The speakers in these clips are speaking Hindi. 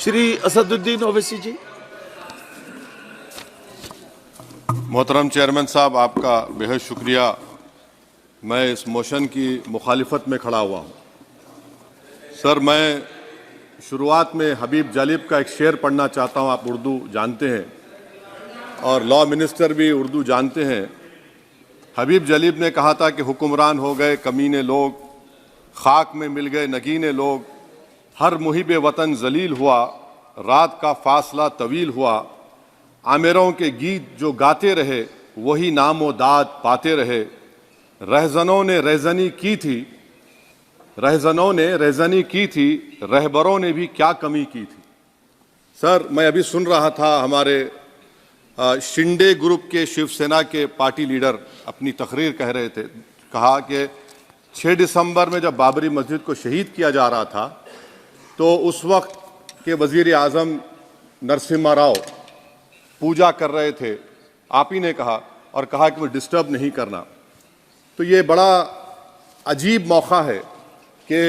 श्री असदुद्दीन ओवैसी जी। मोहतरम चेयरमैन साहब, आपका बेहद शुक्रिया। मैं इस मोशन की मुखालिफत में खड़ा हुआ हूँ। सर, मैं शुरुआत में हबीब जालिब का एक शेर पढ़ना चाहता हूँ। आप उर्दू जानते हैं और लॉ मिनिस्टर भी उर्दू जानते हैं। हबीब जालिब ने कहा था कि हुक्मरान हो गए कमीने लोग, खाक में मिल गए नगीने लोग, हर मुहिब वतन जलील हुआ, रात का फासला तवील हुआ, आमिरों के गीत जो गाते रहे वही नामो दाद पाते रहे, रहजनों ने रेजनी की थी, रहजनों ने रेजनी की थी, रहबरों ने भी क्या कमी की थी। सर, मैं अभी सुन रहा था हमारे शिंदे ग्रुप के शिवसेना के पार्टी लीडर अपनी तकरीर कह रहे थे। कहा कि 6 दिसंबर में जब बाबरी मस्जिद को शहीद किया जा रहा था तो उस वक्त के वजीर आज़म नरसिम्हा राव पूजा कर रहे थे। आप ही ने कहा और कहा कि वो डिस्टर्ब नहीं करना। तो ये बड़ा अजीब मौका है कि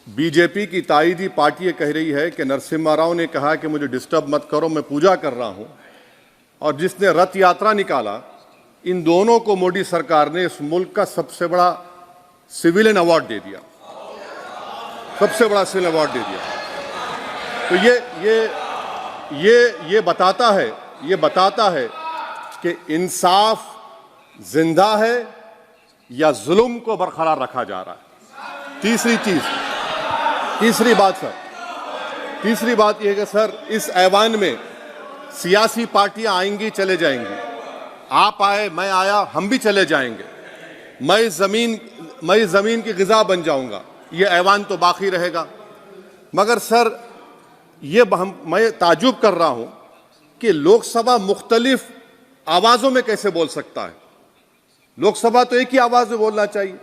बीजेपी की ताईदी पार्टी ये कह रही है कि नरसिम्हा राव ने कहा कि मुझे डिस्टर्ब मत करो, मैं पूजा कर रहा हूं, और जिसने रथ यात्रा निकाला, इन दोनों को मोदी सरकार ने इस मुल्क का सबसे बड़ा सिविलियन अवार्ड दे दिया, सबसे बड़ा सिविलियन अवार्ड दे दिया। तो ये बताता है कि इंसाफ जिंदा है या जुल्म को बरकरार रखा जा रहा है। तीसरी बात यह है कि सर, इस ऐवान में सियासी पार्टियां आएंगी चले जाएंगी, आप आए मैं आया हम भी चले जाएंगे, मैं इस जमीन की गिजा बन जाऊंगा, ये ऐवान तो बाकी रहेगा। मगर सर, मैं ताजुब कर रहा हूं कि लोकसभा मुख्तलिफ आवाजों में कैसे बोल सकता है। लोकसभा तो एक ही आवाज में बोलना चाहिए,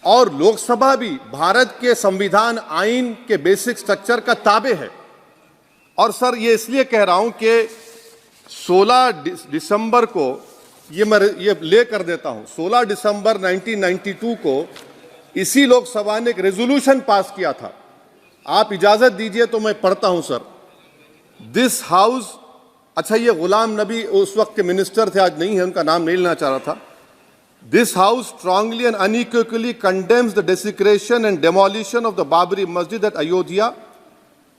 और लोकसभा भी भारत के संविधान आइन के बेसिक स्ट्रक्चर का ताबे है। और सर, ये इसलिए कह रहा हूं कि 16 दिसंबर को ये ले कर देता हूं, 16 दिसंबर 1992 को इसी लोकसभा ने एक रेजोल्यूशन पास किया था। आप इजाजत दीजिए तो मैं पढ़ता हूं सर। दिस हाउस, अच्छा, ये गुलाम नबी उस वक्त के मिनिस्टर थे, आज नहीं है, उनका नाम नहीं लेना चाह रहा था। This house strongly and unequivocally condemns the desecration and demolition of the Babri Masjid at Ayodhya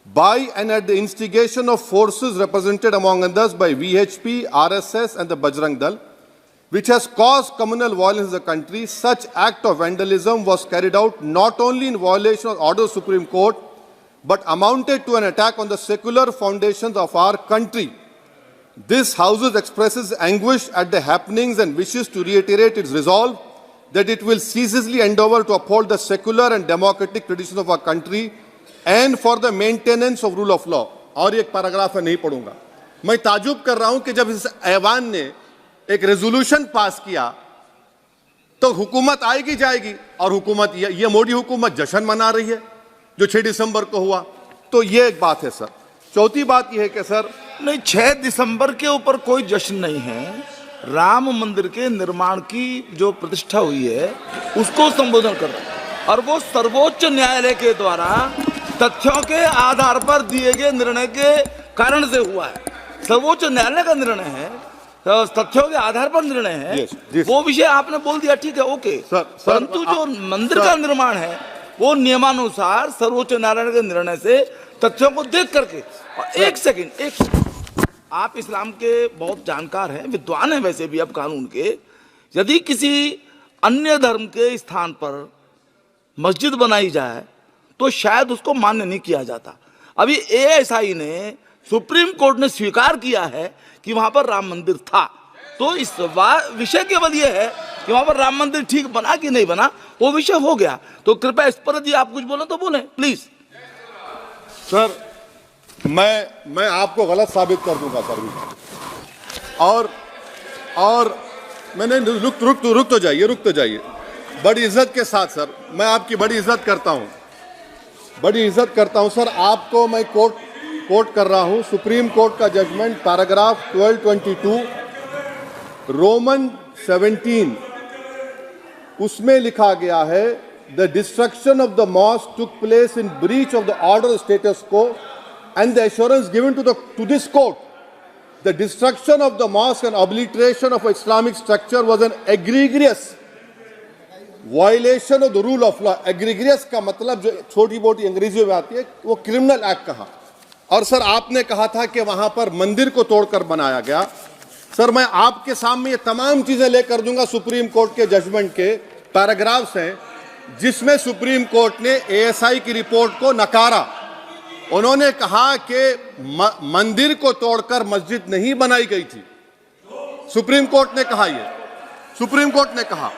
by and at the instigation of forces represented among others by VHP, RSS and the Bajrang Dal, which has caused communal violence in the country. Such act of vandalism was carried out not only in violation of order of Supreme Court, but amounted to an attack on the secular foundations of our country. This House expresses anguish at the happenings and wishes to reiterate its resolve that it will ceaselessly endeavor to uphold the secular and democratic traditions of our country and for the maintenance of rule of law. और एक पैराग्राफ है, नहीं पढ़ूंगा। मैं ताजुब कर रहा हूं कि जब इस ऐवान ने एक रेजोल्यूशन पास किया तो हुकूमत आएगी जाएगी, और हुकूमत ये मोदी हुकूमत जश्न मना रही है जो 6 दिसंबर को हुआ। तो ये एक बात है सर। चौथी बात यह है कि सर, नहीं, 6 दिसंबर के ऊपर कोई जश्न नहीं है। राम मंदिर के निर्माण की जो प्रतिष्ठा हुई है उसको संबोधन कर रहा है, और वो सर्वोच्च न्यायालय के द्वारा तथ्यों के आधार पर दिए गए निर्णय के कारण से हुआ है। सर्वोच्च न्यायालय का निर्णय है, तो तथ्यों के आधार पर निर्णय है। वो विषय आपने बोल दिया, ठीक है, ओके। परंतु जो मंदिर का निर्माण है वो नियमानुसार सर्वोच्च न्यायालय के निर्णय से तथ्यों को देख करके। और एक सेकंड, आप इस्लाम के बहुत जानकार हैं, विद्वान हैं वैसे भी अब कानून के। यदि किसी अन्य धर्म के स्थान पर मस्जिद बनाई जाए तो शायद उसको मान्य नहीं किया जाता। अभी एएसआई ने, सुप्रीम कोर्ट ने स्वीकार किया है कि वहां पर राम मंदिर था। तो इस विषय केवल यह है कि वहां पर राम मंदिर ठीक बना कि नहीं बना, वो विषय हो गया। तो कृपया इस पर यदि आप कुछ बोले तो बोलें प्लीज। सर, मैं आपको गलत साबित कर दूंगा सर भी। और मैंने रुक तो जाइए बड़ी इज्जत के साथ सर, मैं आपकी बड़ी इज्जत करता हूं सर। आपको मैं कोट कर रहा हूं सुप्रीम कोर्ट का जजमेंट, पैराग्राफ 1222 रोमन 17, उसमें लिखा गया है, the destruction of the mosque took place in breach of the order status को and the assurance given to this court, the destruction of the mosque and obliteration of Islamic structure was an egregious violation of the rule of law. Egregious का मतलब जो छोटी मोटी अंग्रेजी में आती है वो क्रिमिनल एक्ट कहा। और सर आपने कहा था कि वहां पर मंदिर को तोड़कर बनाया गया। सर मैं आपके सामने ये तमाम चीजें लेकर दूंगा, सुप्रीम कोर्ट के जजमेंट के पैराग्राफ्स हैं जिसमें सुप्रीम कोर्ट ने एएसआई की रिपोर्ट को नकारा। उन्होंने कहा कि मंदिर को तोड़कर मस्जिद नहीं बनाई गई थी। सुप्रीम कोर्ट ने कहा, ये सुप्रीम कोर्ट ने कहा।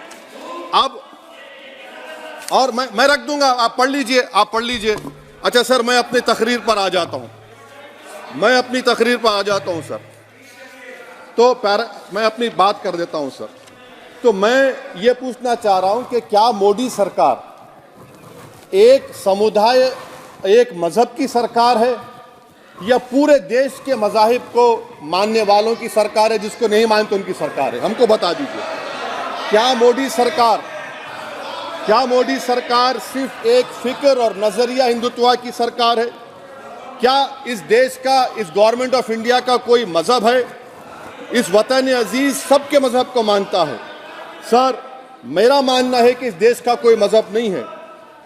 अब और मैं रख दूंगा, आप पढ़ लीजिए, आप पढ़ लीजिए। अच्छा सर मैं अपनी तकरीर पर आ जाता हूं, मैं अपनी तकरीर पर आ जाता हूं सर। तो मैं अपनी बात कर देता हूं सर। तो मैं ये पूछना चाह रहा हूं कि क्या मोदी सरकार एक समुदाय, एक मजहब की सरकार है या पूरे देश के मजाहिब को मानने वालों की सरकार है, जिसको नहीं मानते उनकी सरकार है? हमको बता दीजिए। क्या मोदी सरकार सिर्फ एक फिक्र और नजरिया हिंदुत्व की सरकार है? क्या इस देश का, इस गवर्नमेंट ऑफ इंडिया का कोई मजहब है? इस वतन अजीज सबके मजहब को मानता है। सर मेरा मानना है कि इस देश का कोई मजहब नहीं है।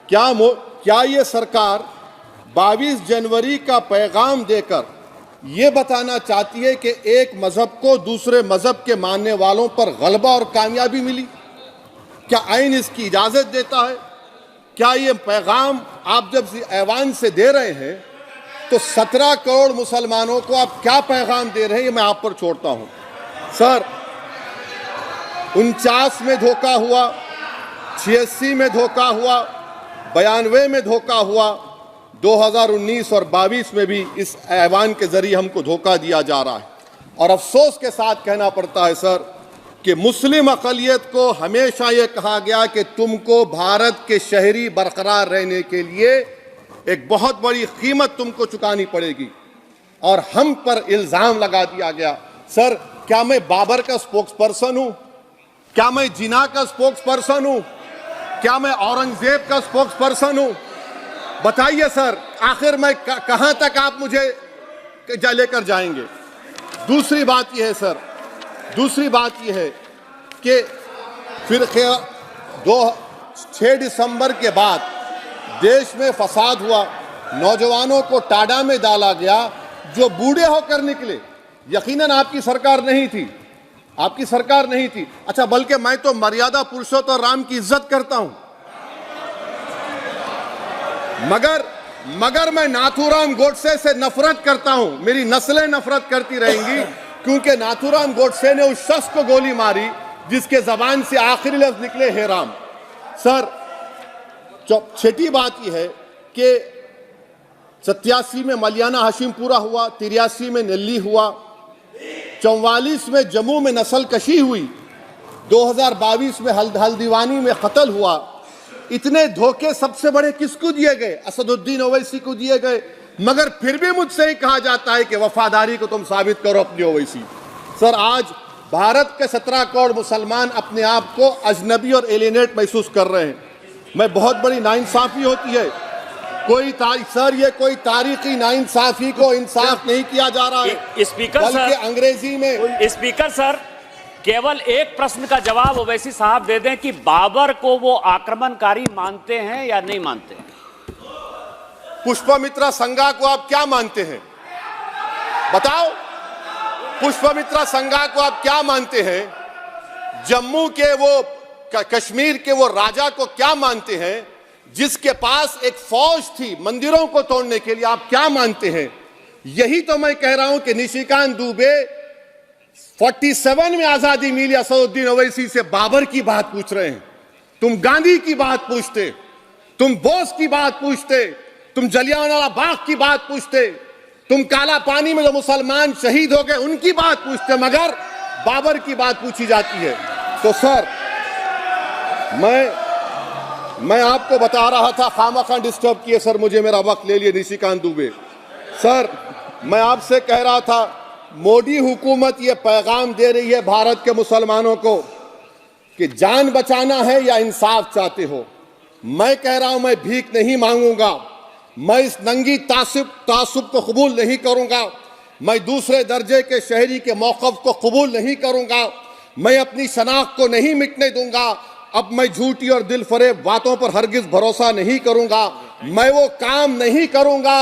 क्या ये सरकार 22 जनवरी का पैगाम देकर ये बताना चाहती है कि एक मजहब को दूसरे मजहब के मानने वालों पर गलबा और कामयाबी मिली? क्या आइन इसकी इजाजत देता है? क्या ये पैगाम आप जब ऐवान से दे रहे हैं तो 17 करोड़ मुसलमानों को आप क्या पैगाम दे रहे हैं, ये मैं आप पर छोड़ता हूं। सर 49 में धोखा हुआ, 86 में धोखा हुआ, 92 में धोखा हुआ, 2019 और 22 में भी इस ऐवान के जरिए हमको धोखा दिया जा रहा है। और अफसोस के साथ कहना पड़ता है सर कि मुस्लिम अक़लियत को हमेशा ये कहा गया कि तुमको भारत के शहरी बरकरार रहने के लिए एक बहुत बड़ी कीमत तुमको चुकानी पड़ेगी, और हम पर इल्ज़ाम लगा दिया गया। सर क्या मैं बाबर का स्पोक्स पर्सन हूं? क्या मैं जिना का स्पोक्स पर्सन हूं? क्या मैं औरंगजेब का स्पोक्स पर्सन हूं? बताइए सर, आखिर मैं कहां तक आप मुझे लेकर जाएंगे? दूसरी बात यह है सर, दूसरी बात यह है कि फिर 6 दिसंबर के बाद देश में फसाद हुआ, नौजवानों को टाडा में डाला गया जो बूढ़े होकर निकले। यकीनन आपकी सरकार नहीं थी, आपकी सरकार नहीं थी। अच्छा बल्कि मैं तो मर्यादा पुरुषोत्तम राम की इज्जत करता हूं, मगर मैं नाथूराम गोडसे से नफरत करता हूं। मेरी नस्लें नफरत करती रहेंगी क्योंकि नाथूराम गोडसे ने उस शख्स को गोली मारी जिसके जबान से आखिरी लफ्ज निकले हे राम। सर छठी बात यह है कि 87 में मलियाना हाशिमपुरा हुआ, 83 में नेल्ली हुआ, 44 में जम्मू में नस्ल कशी हुई, 2022 में हल्दीवानी में कत्ल हुआ। इतने धोखे सबसे बड़े किसको दिए गए? असदुद्दीन ओवैसी को दिए गए। मगर फिर भी मुझसे ही कहा जाता है कि वफादारी को तुम साबित करो अपनी ओवैसी। सर आज भारत के 17 करोड़ मुसलमान अपने आप को अजनबी और एलिनेट महसूस कर रहे हैं। मैं बहुत बड़ी नाइंसाफी होती है, सर ये कोई तारीखी नाइंसाफी को इंसाफ नहीं किया जा रहा है। स्पीकर बल्कि सर, अंग्रेजी में स्पीकर सर केवल एक प्रश्न का जवाब ओवैसी साहब दे दें कि बाबर को वो आक्रमणकारी मानते हैं या नहीं मानते हैं? पुष्पमित्रा संघा को आप क्या मानते हैं? बताओ, पुष्पमित्रा संघा को आप क्या मानते हैं? जम्मू के वो कश्मीर के वो राजा को क्या मानते हैं जिसके पास एक फौज थी मंदिरों को तोड़ने के लिए? आप क्या मानते हैं? यही तो मैं कह रहा हूं कि निशिकांत दुबे 47 में आजादी मिली, असदुद्दीन ओवैसी से बाबर की बात पूछ रहे हैं। तुम गांधी की बात पूछते, तुम बोस की बात पूछते, तुम जलियांवाला बाग की बात पूछते, तुम काला पानी में जो मुसलमान शहीद हो गए उनकी बात पूछते, मगर बाबर की बात पूछी जाती है। तो सर मैं आपको बता रहा था, खामखा डिस्टर्ब किए सर मुझे, मेरा वक्त ले लिए निशिकांत दुबे। सर मैं आपसे कह रहा था मोदी हुकूमत ये पैगाम दे रही है भारत के मुसलमानों को कि जान बचाना है या इंसाफ चाहते हो। मैं कह रहा हूं मैं भीख नहीं मांगूंगा, मैं इस नंगी तासुब को कबूल नहीं करूंगा। मैं दूसरे दर्जे के शहरी के मौक़िफ़ को कबूल नहीं करूंगा। मैं अपनी शनाख्त को नहीं मिटने दूंगा। अब मैं झूठी और दिल फरेब बातों पर हरगिज भरोसा नहीं करूंगा। मैं वो काम नहीं करूंगा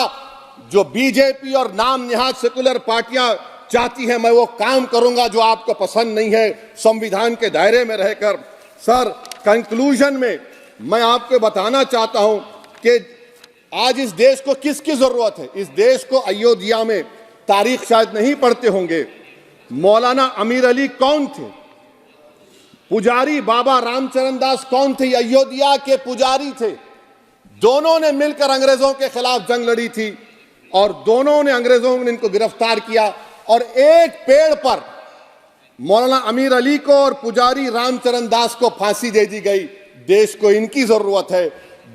जो बीजेपी और नाम निहाद सेकुलर पार्टियां चाहती हैं। मैं वो काम करूंगा जो आपको पसंद नहीं है, संविधान के दायरे में रहकर। सर, कंक्लूजन में मैं आपको बताना चाहता हूं कि आज इस देश को किसकी जरूरत है। इस देश को अयोध्या में, तारीख शायद नहीं पढ़ते होंगे, मौलाना अमीर अली कौन थे, पुजारी बाबा रामचरण दास कौन थे, अयोध्या के पुजारी थे। दोनों ने मिलकर अंग्रेजों के खिलाफ जंग लड़ी थी और दोनों ने, अंग्रेजों ने इनको गिरफ्तार किया और एक पेड़ पर मौलाना अमीर अली को और पुजारी रामचरण दास को फांसी दे दी गई। देश को इनकी जरूरत है।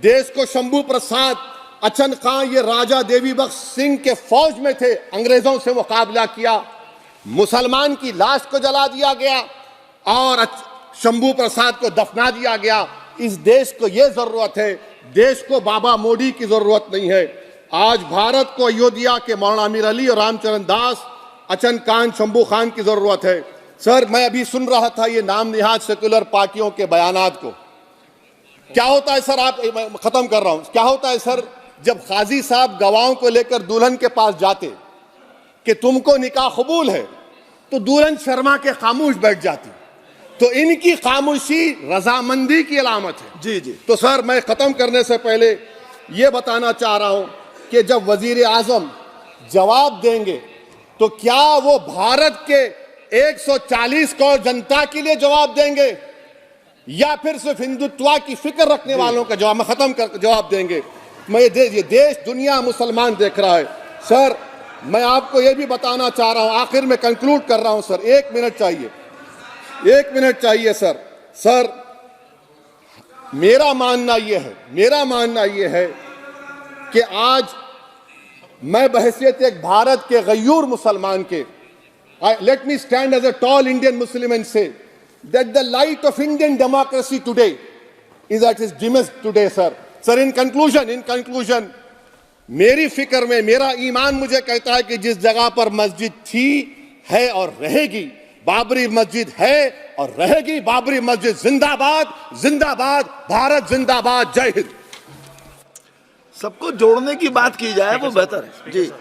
देश को शंभू प्रसाद, अचन खां, ये राजा देवी बख्श सिंह के फौज में थे, अंग्रेजों से मुकाबला किया। मुसलमान की लाश को जला दिया गया और शंभू प्रसाद को दफना दिया गया। इस देश को यह जरूरत है। देश को बाबा मोदी की जरूरत नहीं है। आज भारत को अयोध्या के मौलाना अमीर अली और रामचरण दास, अचन खान, शंभू खान की जरूरत है। सर, मैं अभी सुन रहा था ये नाम निहाद सेकुलर पार्टियों के बयानात को। क्या होता है सर, आप, खत्म कर रहा हूं, क्या होता है सर, जब काजी साहब गवाहों को लेकर दुल्हन के पास जाते कि तुमको निकाह कबूल है, तो दुल्हन शर्मा के खामोश बैठ जाती। तो इनकी खामोशी रजामंदी की अलामत है। जी जी। तो सर, मैं खत्म करने से पहले ये बताना चाह रहा हूं कि जब वजीर आजम जवाब देंगे तो क्या वो भारत के 140 करोड़ जनता के लिए जवाब देंगे या फिर सिर्फ हिंदुत्व की फिक्र रखने वालों का जवाब, मैं खत्म कर जवाब देंगे। मैं ये देश, दुनिया, मुसलमान देख रहा है। सर, मैं आपको ये भी बताना चाह रहा हूं, आखिर में कंक्लूड कर रहा हूं सर, 1 मिनट चाहिए, 1 मिनट चाहिए सर। सर, मेरा मानना यह है कि आज मैं बहैसियत एक भारत के गयूर मुसलमान के, let me stand as a tall Indian Muslim and say that the light of Indian democracy today is at its dimmest today, sir. Sir, in conclusion, मेरी फिक्र में, मेरा ईमान मुझे कहता है कि जिस जगह पर मस्जिद थी, है और रहेगी, बाबरी मस्जिद है और रहेगी। बाबरी मस्जिद जिंदाबाद, जिंदाबाद, भारत जिंदाबाद, जय हिंद। सबको जोड़ने की बात की जाए वो बेहतर है। जी,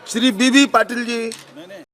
श्री बीबी पाटिल जी।